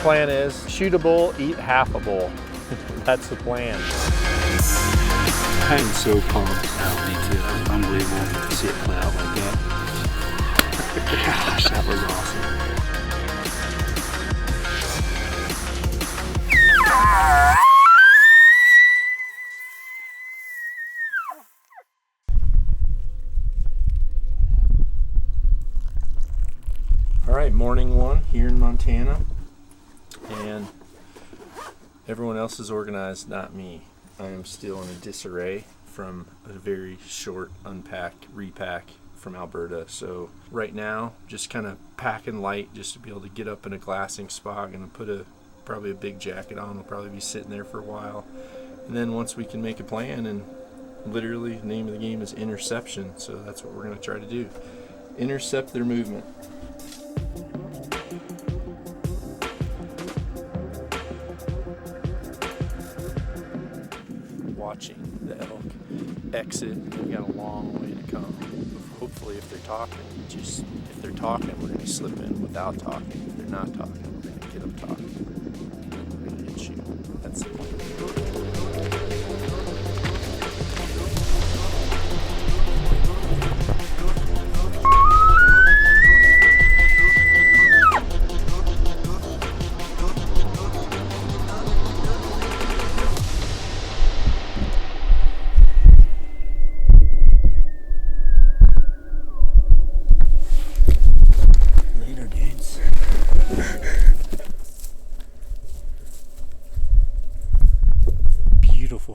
Plan is shoot a bull, eat half a bull. That's the plan. I am so pumped. Me too. That was unbelievable to see it play out like that. Gosh, that was awesome. All right, morning one here in Montana. And everyone else is organized, not me. I am still in a disarray from a very short unpack, repack from Alberta. So right now, just kind of packing light just to be able to get up in a glassing spot. Gonna put probably a big jacket on. We'll probably be sitting there for a while. And then once we can make a plan, and literally the name of the game is interception. So that's what we're gonna try to do. Intercept their movement. Watching the elk exit. We got a long way to come. Hopefully, if they're talking, we're going to slip in without talking. If they're not talking, we're going to get them talking. We're going to shoot. That's the plan.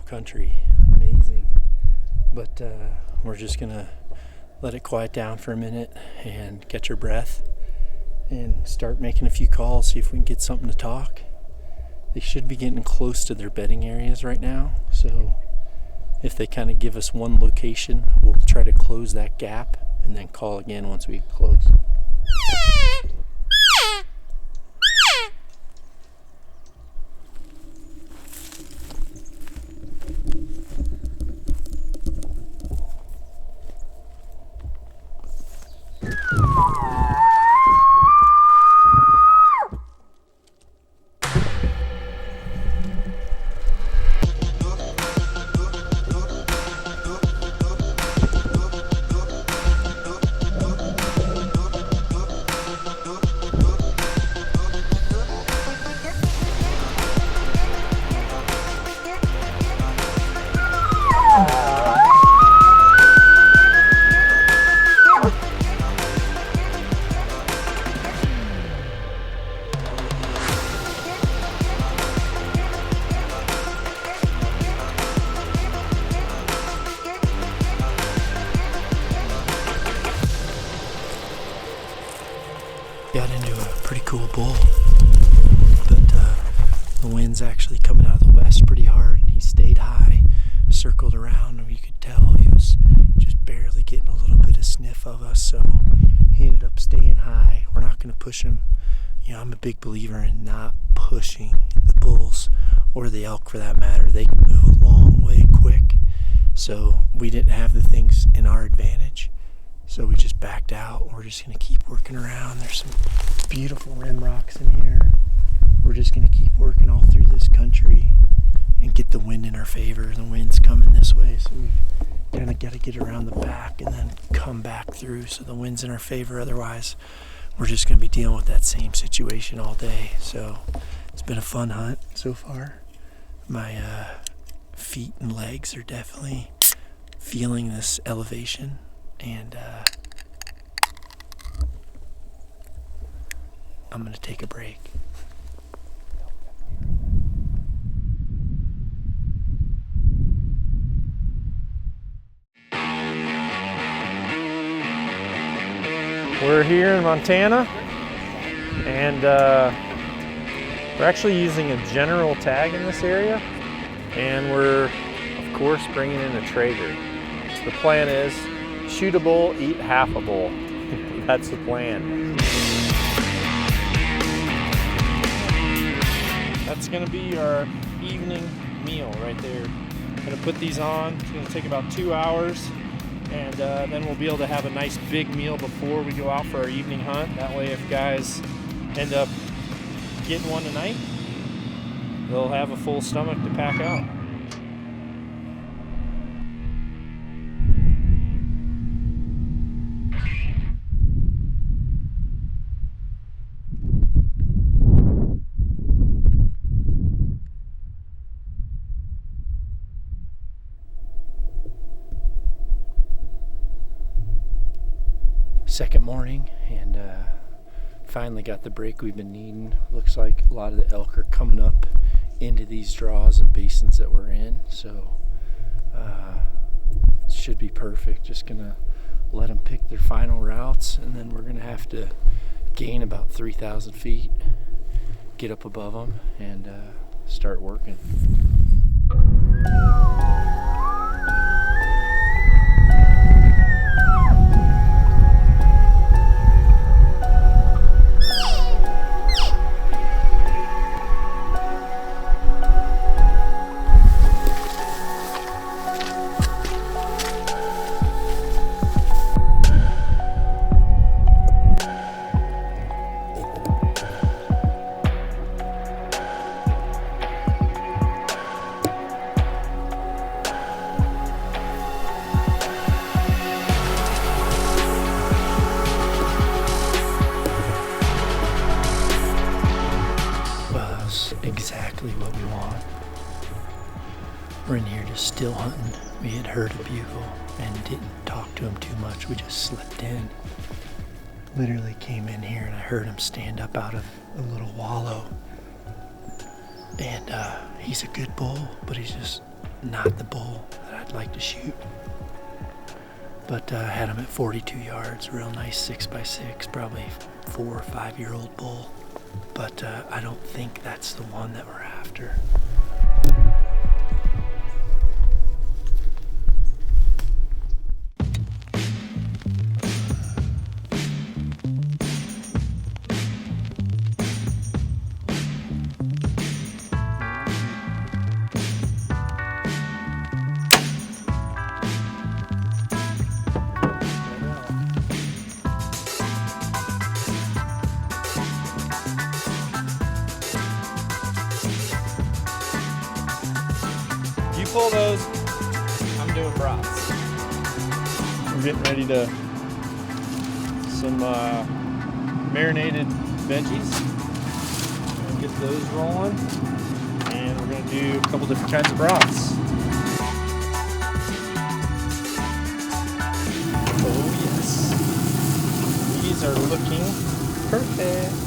Country, amazing, but we're just gonna let it quiet down for a minute and catch your breath and start making a few calls, see if we can get something to talk. They should be getting close to their bedding areas right now, so if they kind of give us one location, we'll try to close that gap and then call again once we close. Got into a pretty cool bull, but the wind's actually coming out of the west pretty hard, and he stayed high, circled around, and you could tell he was just barely getting a little bit of sniff of us, so he ended up staying high. We're not going to push him. You know, I'm a big believer in not pushing the bulls, or the elk for that matter. They can move a long way quick, so we didn't have the things in our advantage. So we just backed out. We're just going to keep working around. There's some beautiful rim rocks in here. We're just going to keep working all through this country and get the wind in our favor. The wind's coming this way, so we've kind of got to get around the back and then come back through so the wind's in our favor. Otherwise, we're just going to be dealing with that same situation all day. So it's been a fun hunt so far. My feet and legs are definitely feeling this elevation. And I'm going to take a break. We're here in Montana, and we're actually using a general tag in this area, and we're, of course, bringing in a Traeger. The plan is shoot a bull, eat half a bull. That's the plan. That's gonna be our evening meal right there. Gonna put these on. It's gonna take about 2 hours, and then we'll be able to have a nice big meal before we go out for our evening hunt. That way, if guys end up getting one tonight, they'll have a full stomach to pack out. Second morning, and finally got the break we've been needing. Looks like a lot of the elk are coming up into these draws and basins that we're in, so it should be perfect. Just gonna let them pick their final routes, and then we're gonna have to gain about 3,000 feet, get up above them, and start working. Exactly what we want. We're in here just still hunting. We had heard a bugle and didn't talk to him too much. We just slipped in. Literally came in here and I heard him stand up out of a little wallow. And he's a good bull, but he's just not the bull that I'd like to shoot. But I had him at 42 yards, real nice 6x6, probably 4 or 5 year old bull. But I don't think that's the one that we're after. Pull those, I'm doing brats. We're getting ready to some marinated veggies. Get those rolling, and we're gonna do a couple different kinds of brats. Oh yes, these are looking perfect.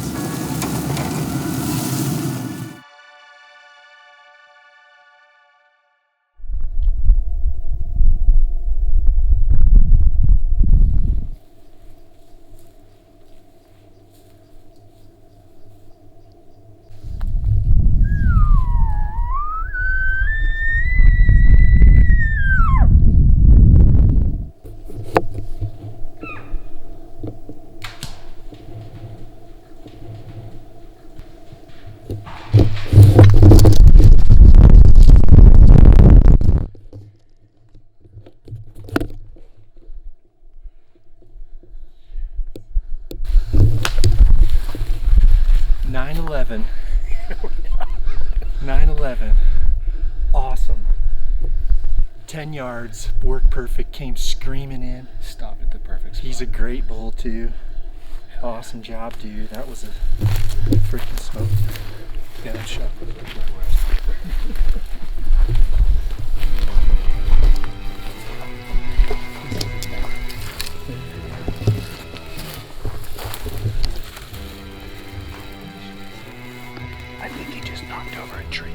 .911. 911. Awesome. 10 yards. Worked perfect. Came screaming in. Stopped at the perfect spot. He's a great bull too. Awesome job, dude. That was a freaking smoke. Yeah, that shot was I think he just knocked over a tree.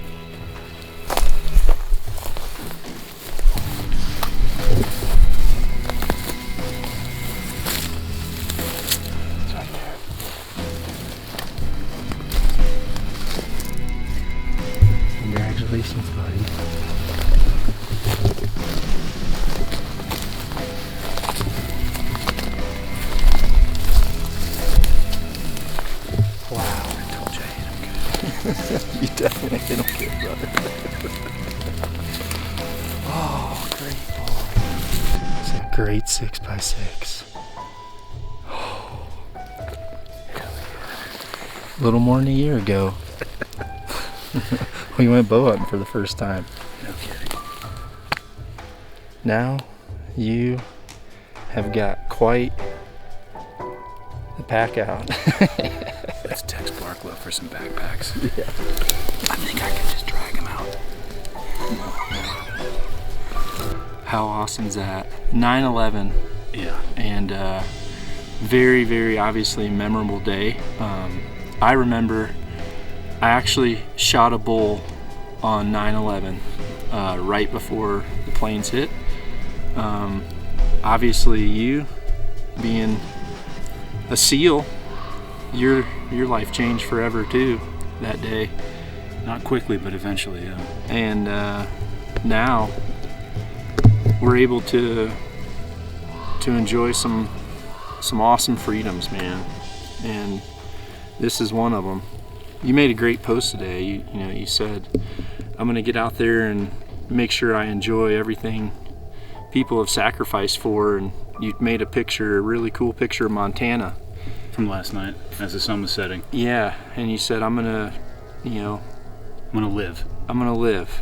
Congratulations, buddy. You definitely don't get brother. Oh, great ball. It's a great 6x6. Oh. A little more than a year ago, we went bow hunting for the first time. No kidding. Now you have got quite the pack out. Let's text Barklow for some backpacks. Yeah. I think I can just drag him out. How awesome is that? 9/11. Yeah. And very, very obviously memorable day. I remember I actually shot a bull on 9/11 right before the planes hit. Obviously you being a SEAL, your life changed forever too that day. Not quickly, but eventually, yeah. And now we're able to enjoy some awesome freedoms, man. And this is one of them. You made a great post today. You know, you said, I'm gonna get out there and make sure I enjoy everything people have sacrificed for, and you made a picture, a really cool picture of Montana. From last night, as the sun was setting. Yeah, and you said, I'm gonna live. I'm gonna live.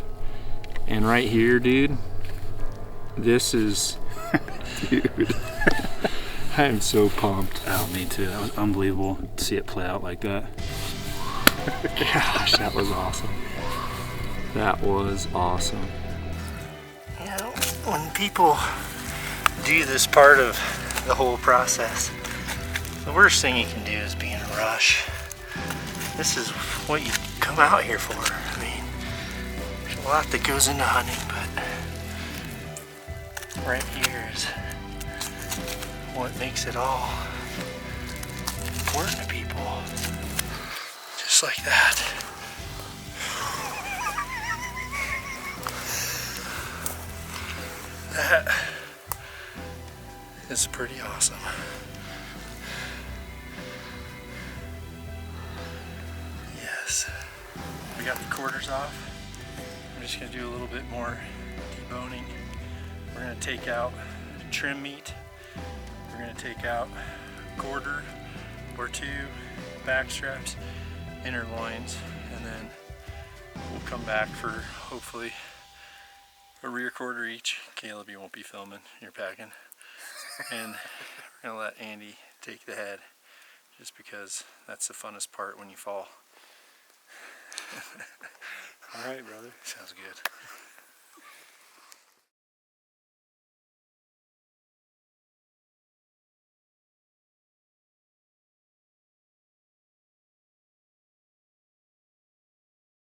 And right here, dude, this is, dude, I am so pumped. Oh, me too. That was unbelievable to see it play out like that. Gosh, that was awesome. That was awesome. You know, when people do this part of the whole process, the worst thing you can do is be in a rush. This is what you come out here for. I mean, there's a lot that goes into hunting, but right here is what makes it all important to people. Just like that. That is pretty awesome. Yes. We got the quarters off. I'm just going to do a little bit more deboning. We're going to take out trim meat. We're going to take out a quarter or two, back straps, inner loins, and then we'll come back for hopefully a rear quarter each. Caleb, you won't be filming, you're packing. And we're going to let Andy take the head, just because that's the funnest part when you fall. All right, brother. Sounds good.